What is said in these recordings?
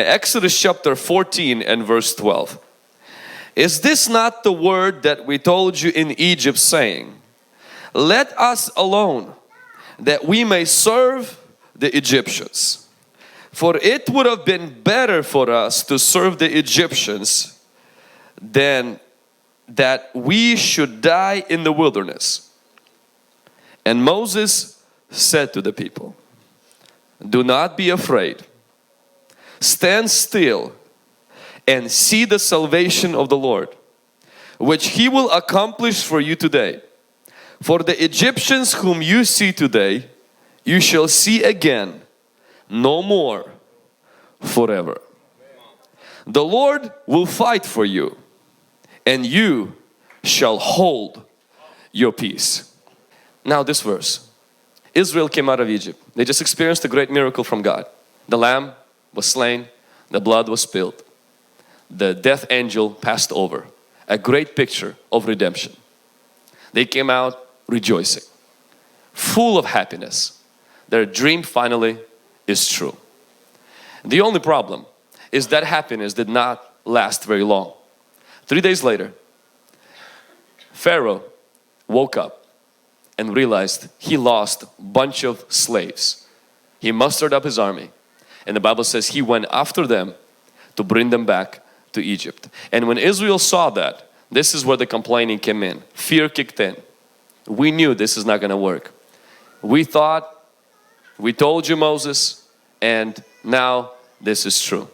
Exodus chapter 14 and verse 12. Is this not the word that we told you in Egypt, saying, let us alone, that we may serve the Egyptians? For it would have been better for us to serve the Egyptians than that we should die in the wilderness. And Moses said to the people, do not be afraid. Stand still and see the salvation of the Lord, which He will accomplish for you today. For the Egyptians whom you see today, you shall see again no more forever. The Lord will fight for you, and you shall hold your peace. Now this verse, Israel came out of Egypt. They just experienced a great miracle from God. The lamb was slain, the blood was spilled, the death angel passed over. A great picture of redemption. They came out rejoicing, full of happiness. Their dream finally is true. The only problem is that happiness did not last very long. 3 days later, Pharaoh woke up and realized he lost a bunch of slaves. He mustered up his army, and the Bible says he went after them to bring them back to Egypt. And when Israel saw that, this is where the complaining came in. Fear kicked in. We knew this is not going to work. We thought, we told you, Moses, and now this is true.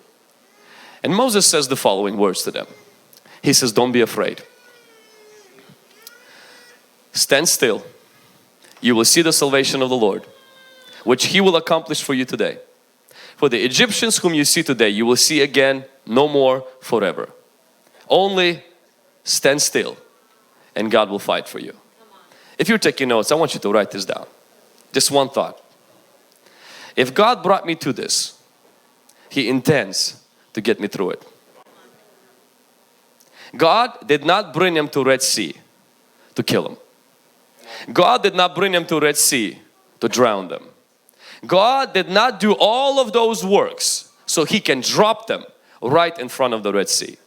And Moses says the following words to them. He says, don't be afraid. Stand still. You will see the salvation of the Lord, which He will accomplish for you today. For the Egyptians whom you see today, you will see again no more forever. Only stand still and God will fight for you. If you're taking notes, I want you to write this down. Just one thought. If God brought me to this, He intends to get me through it. God did not bring him to Red Sea to kill him. God did not bring him to Red Sea to drown them. God did not do all of those works so He can drop them right in front of the Red Sea.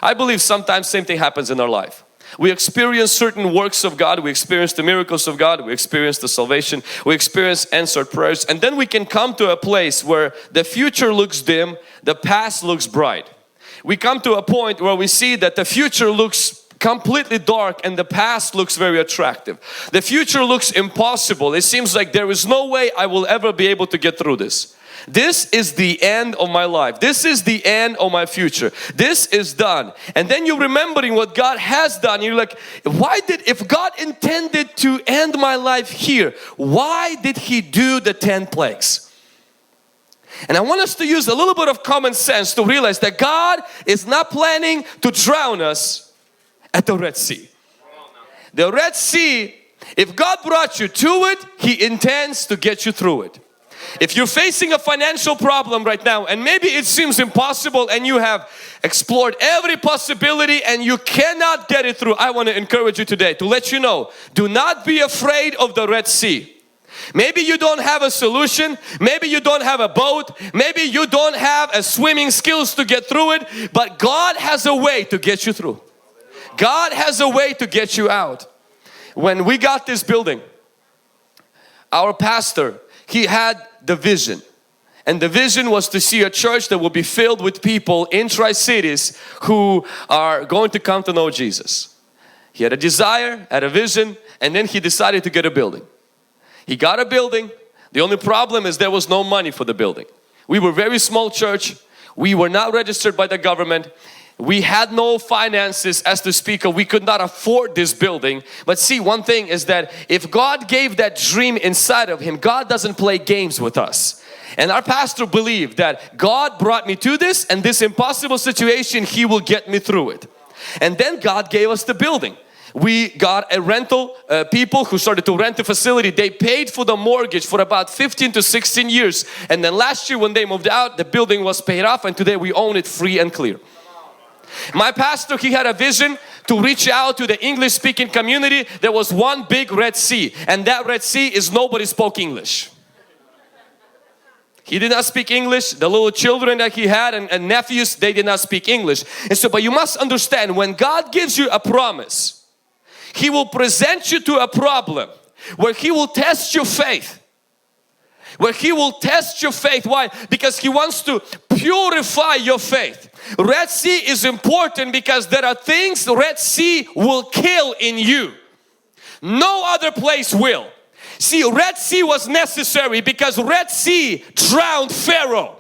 I believe sometimes same thing happens in our life. We experience certain works of God, we experience the miracles of God, we experience the salvation, we experience answered prayers, and then we can come to a place where the future looks dim, the past looks bright. We come to a point where we see that the future looks completely dark and the past looks very attractive. The future looks impossible. It seems like there is no way I will ever be able to get through this. This is the end of my life. This is the end of my future. This is done. And then you're remembering what God has done. You're like, if God intended to end my life here, why did He do the 10 plagues? And I want us to use a little bit of common sense to realize that God is not planning to drown us at the Red Sea. The Red Sea, if God brought you to it, He intends to get you through it. If you're facing a financial problem right now and maybe it seems impossible and you have explored every possibility and you cannot get it through, I want to encourage you today to let you know, do not be afraid of the Red Sea. Maybe you don't have a solution, maybe you don't have a boat, maybe you don't have a swimming skills to get through it, but God has a way to get you through. God has a way to get you out. When we got this building, our pastor, he had the vision, and the vision was to see a church that will be filled with people in Tri-Cities who are going to come to know Jesus. He had a desire, had a vision, and then he decided to get a building. He got a building. The only problem is there was no money for the building. We were a very small church. We were not registered by the government. We had no finances as to speak of. We could not afford this building. But see, one thing is that if God gave that dream inside of him, God doesn't play games with us. And our pastor believed that God brought me to this, and this impossible situation, He will get me through it. And then God gave us the building. We got a rental, people who started to rent the facility. They paid for the mortgage for about 15 to 16 years. And then last year when they moved out, the building was paid off, and today we own it free and clear. My pastor, he had a vision to reach out to the English speaking community. There was one big Red Sea, and that Red Sea is nobody spoke English. He did not speak English. The little children that he had and nephews, they did not speak English. And so, but you must understand, when God gives you a promise, He will present you to a problem where He will test your faith. Where He will test your faith. Why? Because He wants to purify your faith. Red Sea is important because there are things the Red Sea will kill in you. No other place will. See, Red Sea was necessary because Red Sea drowned Pharaoh.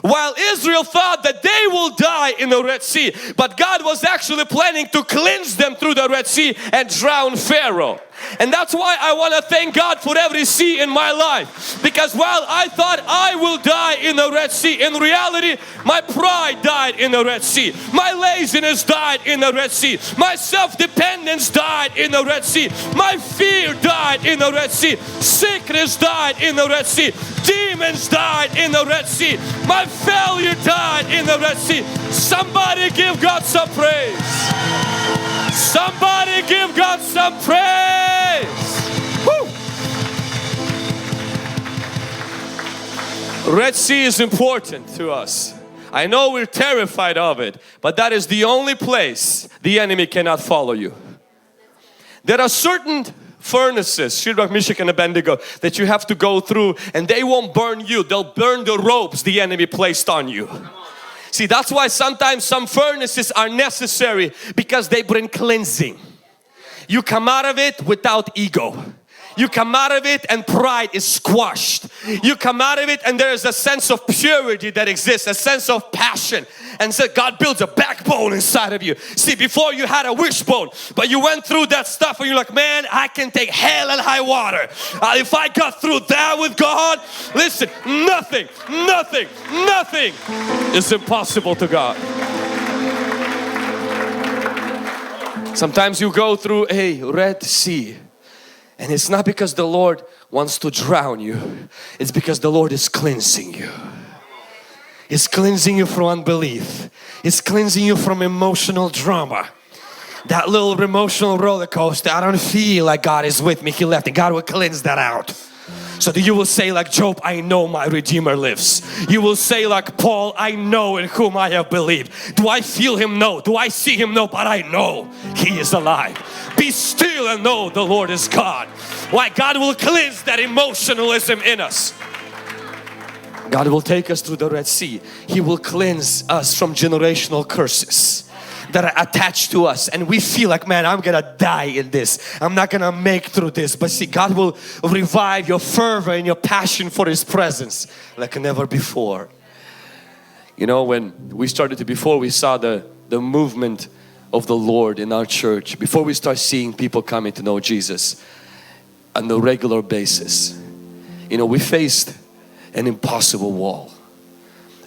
While Israel thought that they will die in the Red Sea, but God was actually planning to cleanse them through the Red Sea and drown Pharaoh. And that's why I want to thank God for every sea in my life. Because while I thought I will die in the Red Sea, in reality my pride died in the Red Sea. My laziness died in the Red Sea. My self-dependence died in the Red Sea. My fear died in the Red Sea. Sickness died in the Red Sea. Demons died in the Red Sea. My failure died in the Red Sea. Somebody give God some praise. Somebody give God some praise. Woo. Red Sea is important to us. I know we're terrified of it, but that is the only place the enemy cannot follow you. There are certain furnaces, Shadrach, Meshach and Abednego, that you have to go through, and they won't burn you. They'll burn the ropes the enemy placed on you. See, that's why sometimes some furnaces are necessary, because they bring cleansing. You come out of it without ego. You come out of it and pride is squashed. You come out of it and there is a sense of purity that exists, a sense of passion. And so God builds a backbone inside of you. See, before you had a wishbone, but you went through that stuff and you're like, man, I can take hell and high water. If I got through that with God, listen, nothing is impossible to God. Sometimes you go through a Red Sea. And it's not because the Lord wants to drown you. It's because the Lord is cleansing you. It's cleansing you from unbelief. It's cleansing you from emotional drama. That little emotional roller coaster. I don't feel like God is with me. He left. And God will cleanse that out. So that you will say like Job, I know my Redeemer lives. You will say like Paul, I know in whom I have believed. Do I feel Him? No. Do I see Him? No. But I know He is alive. Be still and know the Lord is God. Why? God will cleanse that emotionalism in us. God will take us through the Red Sea. He will cleanse us from generational curses that are attached to us, and we feel like, man, I'm gonna die in this. I'm not gonna make through this. But see, God will revive your fervor and your passion for His presence like never before. You know, when we started to, before we saw the movement of the Lord in our church, before we start seeing people coming to know Jesus on a regular basis, you know, we faced an impossible wall.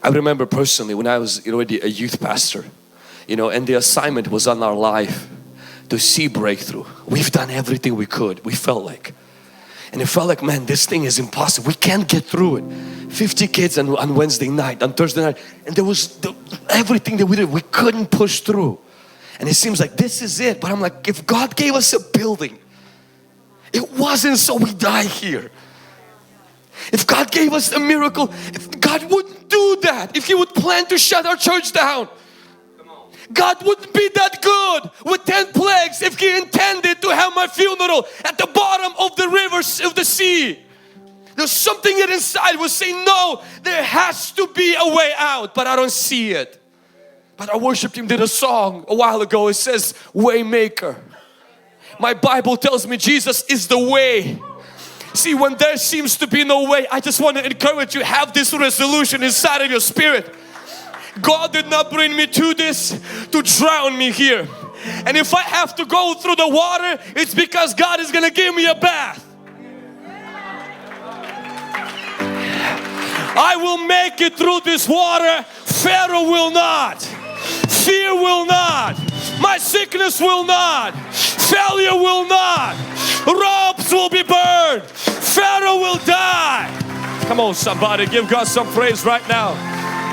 I remember personally when I was already a youth pastor, you know, and the assignment was on our life to see breakthrough. We've done everything we could, we felt like. And it felt like, man, this thing is impossible. We can't get through it. 50 kids on Wednesday night, on Thursday night. And there was everything that we did, we couldn't push through. And it seems like this is it. But I'm like, if God gave us a building, it wasn't so we die here. If God gave us a miracle, if God wouldn't do that. If He would plan to shut our church down, God wouldn't be that good with 10 plagues if He intended to have my funeral at the bottom of the rivers of the sea. There's something that inside was saying, no, there has to be a way out, but I don't see it. But our worship team did a song a while ago. It says, Waymaker. My Bible tells me Jesus is the way. See, when there seems to be no way, I just want to encourage you, have this resolution inside of your spirit. God did not bring me to this to drown me here. And if I have to go through the water, it's because God is going to give me a bath. I will make it through this water. Pharaoh will not. Fear will not. My sickness will not. Failure will not. Ropes will be burned. Pharaoh will die. Come on, somebody, give God some praise right now.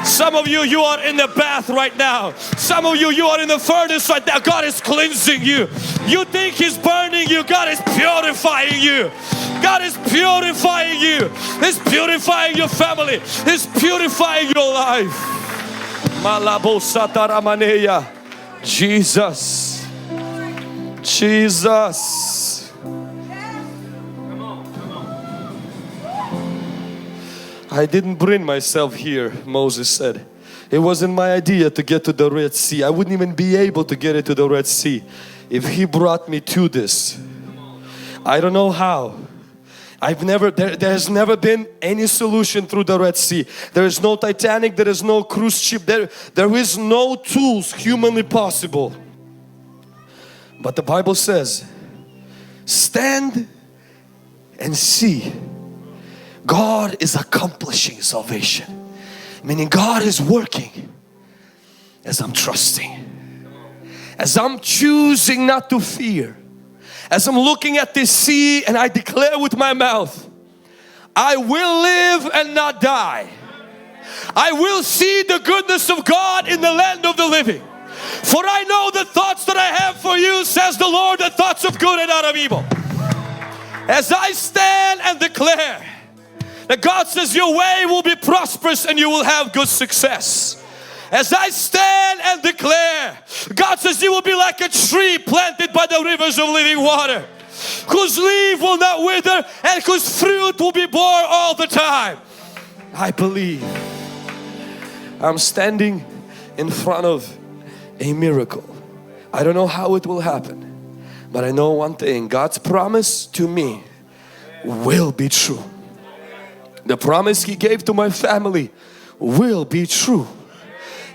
Some of you, you are in the bath right now. Some of you, you are in the furnace right now. God is cleansing you. You think He's burning you. God is purifying you. God is purifying you. He's purifying your family. He's purifying your life. Malabo Sataramaneya. Jesus. Jesus. I didn't bring myself here, Moses said. It wasn't my idea to get to the Red Sea. I wouldn't even be able to get into the Red Sea if He brought me to this. I don't know how. There's never been any solution through the Red Sea. There is no Titanic, there is no cruise ship, there is no tools humanly possible. But the Bible says, stand and see. God is accomplishing salvation. Meaning God is working as I'm trusting. As I'm choosing not to fear. As I'm looking at this sea and I declare with my mouth, I will live and not die. I will see the goodness of God in the land of the living. For I know the thoughts that I have for you, says the Lord, the thoughts of good and not of evil. As I stand and declare that God says your way will be prosperous and you will have good success. As I stand and declare, God says you will be like a tree planted by the rivers of living water, whose leaf will not wither and whose fruit will be borne all the time. I believe I'm standing in front of a miracle. I don't know how it will happen, but I know one thing: God's promise to me will be true. The promise He gave to my family will be true.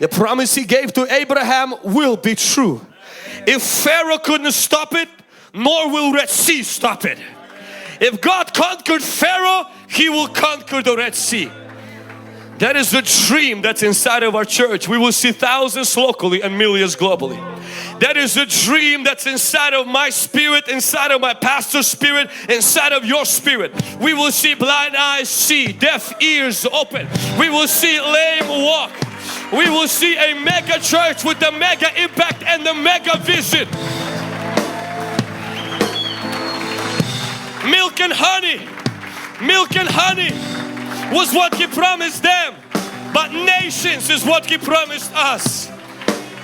The promise He gave to Abraham will be true. If Pharaoh couldn't stop it, nor will Red Sea stop it. If God conquered Pharaoh, He will conquer the Red Sea. That is the dream that's inside of our church. We will see thousands locally and millions globally. That is a dream that's inside of my spirit, inside of my pastor's spirit, inside of your spirit. We will see blind eyes see, deaf ears open. We will see lame walk. We will see a mega church with the mega impact and the mega vision. Milk and honey was what He promised them, but nations is what He promised us.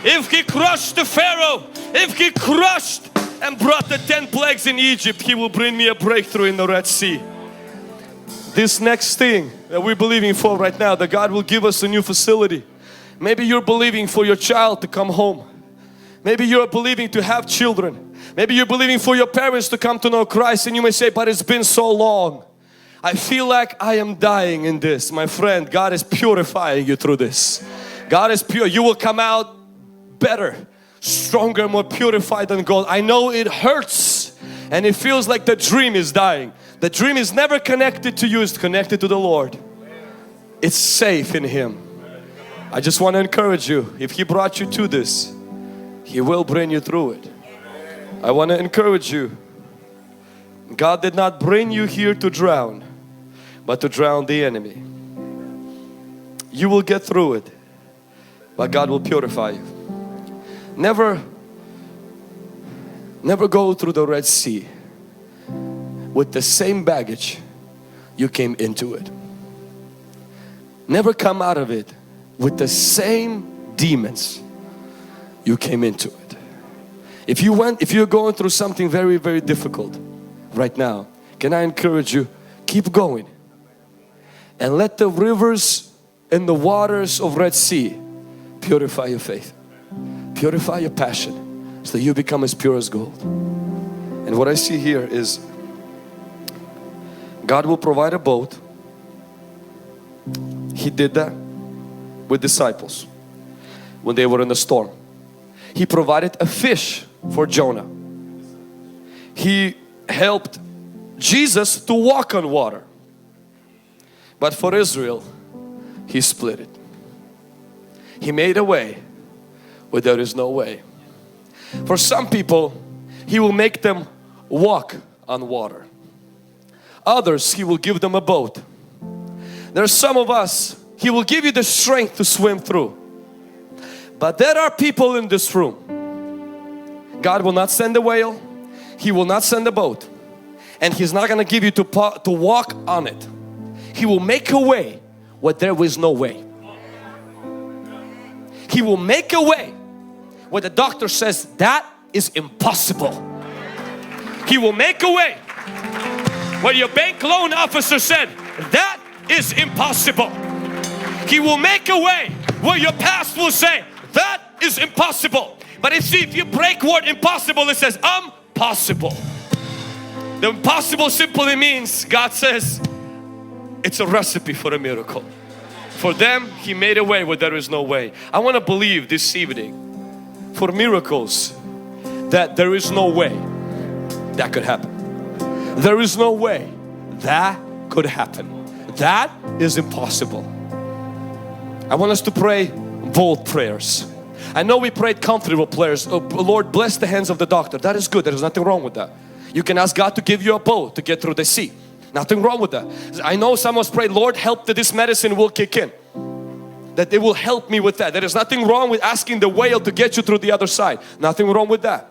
If He crushed the Pharaoh, if He crushed and brought the 10 plagues in Egypt, He will bring me a breakthrough in the Red Sea. This next thing that we're believing for right now, that God will give us a new facility. Maybe you're believing for your child to come home. Maybe you're believing to have children. Maybe you're believing for your parents to come to know Christ, and you may say, but it's been so long. I feel like I am dying in this. My friend, God is purifying you through this. God is pure. You will come out better, stronger, more purified than gold. I know it hurts and it feels like the dream is dying. The dream is never connected to you, it's connected to the Lord. It's safe in Him. I just want to encourage you, if He brought you to this, He will bring you through it. I want to encourage you, God did not bring you here to drown, but to drown the enemy. You will get through it, but God will purify you. Never go through the Red Sea with the same baggage you came into it. Never come out of it with the same demons you came into it. If you're going through something very, very difficult right now, can I encourage you, keep going and let the rivers and the waters of Red Sea purify your faith, purify your passion, so that you become as pure as gold. And what I see here is God will provide a boat. He did that with disciples when they were in the storm. He provided a fish for Jonah. He helped Jesus to walk on water. But for Israel, He split it. He made a way where there is no way. For some people, He will make them walk on water. Others, He will give them a boat. There are some of us He will give you the strength to swim through. But there are people in this room, God will not send a whale, He will not send a boat, and He's not going to give you to walk on it. He will make a way where there is no way. He will make a way where the doctor says that is impossible. He will make a way where your bank loan officer said that is impossible. He will make a way where your past will say that is impossible. But if you break word impossible, it says possible. The impossible simply means God says it's a recipe for a miracle. For them, He made a way where there is no way. I want to believe this evening for miracles that there is no way that could happen. There is no way that could happen. That is impossible. I want us to pray bold prayers. I know we prayed comfortable prayers. Oh, Lord, bless the hands of the doctor. That is good. There is nothing wrong with that. You can ask God to give you a boat to get through the sea. Nothing wrong with that. I know someone's prayed, Lord, help that this medicine will kick in. That it will help me with that. There is nothing wrong with asking the whale to get you through the other side. Nothing wrong with that.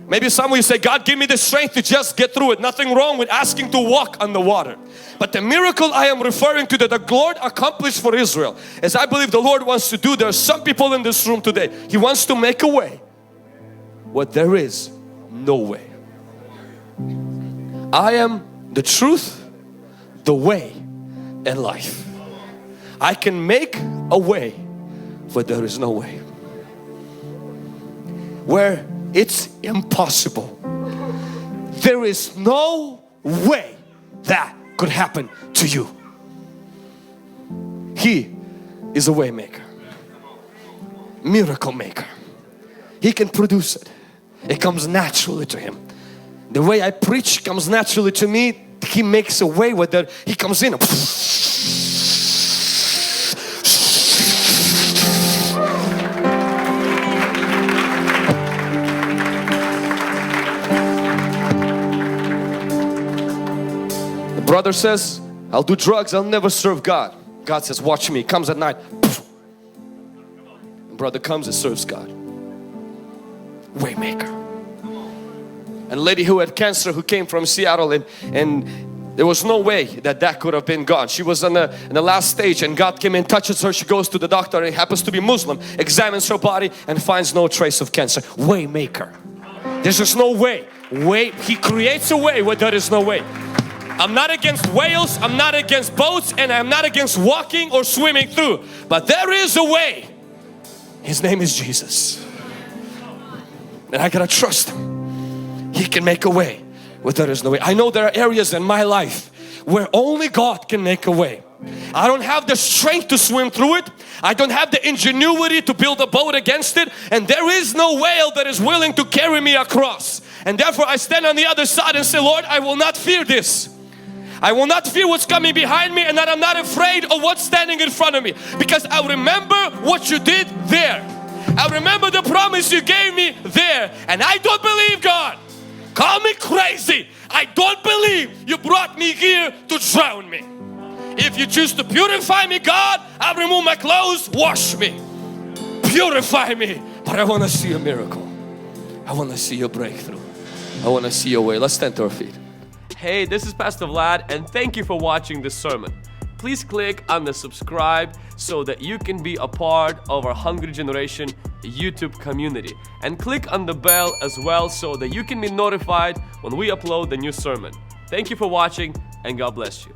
Maybe some of you say, God, give me the strength to just get through it. Nothing wrong with asking to walk on the water. But the miracle I am referring to that the Lord accomplished for Israel, as I believe the Lord wants to do, there are some people in this room today. He wants to make a way where there is no way. I am the truth, the way, and life. I can make a way where there is no way. Where it's impossible. There is no way that could happen to you. He is a way maker, miracle maker. He can produce it. It comes naturally to Him. The way I preach comes naturally to me. He makes a way where there, He comes in. Brother says, I'll do drugs, I'll never serve God. God says, watch me. Comes at night. Brother comes and serves God. Waymaker. And a lady who had cancer who came from Seattle and there was no way that could have been God. She was in the last stage and God came and touches her. She goes to the doctor and he happens to be Muslim, examines her body and finds no trace of cancer. Waymaker. There's just no way. He creates a way where there is no way. I'm not against whales, I'm not against boats, and I'm not against walking or swimming through. But there is a way. His name is Jesus. And I gotta trust Him. He can make a way where there is no way. I know there are areas in my life where only God can make a way. I don't have the strength to swim through it. I don't have the ingenuity to build a boat against it. And there is no whale that is willing to carry me across. And therefore I stand on the other side and say, Lord, I will not fear this. I will not fear what's coming behind me, and that I'm not afraid of what's standing in front of me, because I remember what you did there. I remember the promise you gave me there, and I don't believe, God, call me crazy, I don't believe you brought me here to drown me. If you choose to purify me, God, I'll remove my clothes, wash me, purify me. But I want to see a miracle. I want to see a breakthrough. I want to see a way. Let's stand to our feet. Hey, this is Pastor Vlad and thank you for watching this sermon. Please click on the subscribe so that you can be a part of our Hungry Generation YouTube community. And click on the bell as well so that you can be notified when we upload the new sermon. Thank you for watching and God bless you.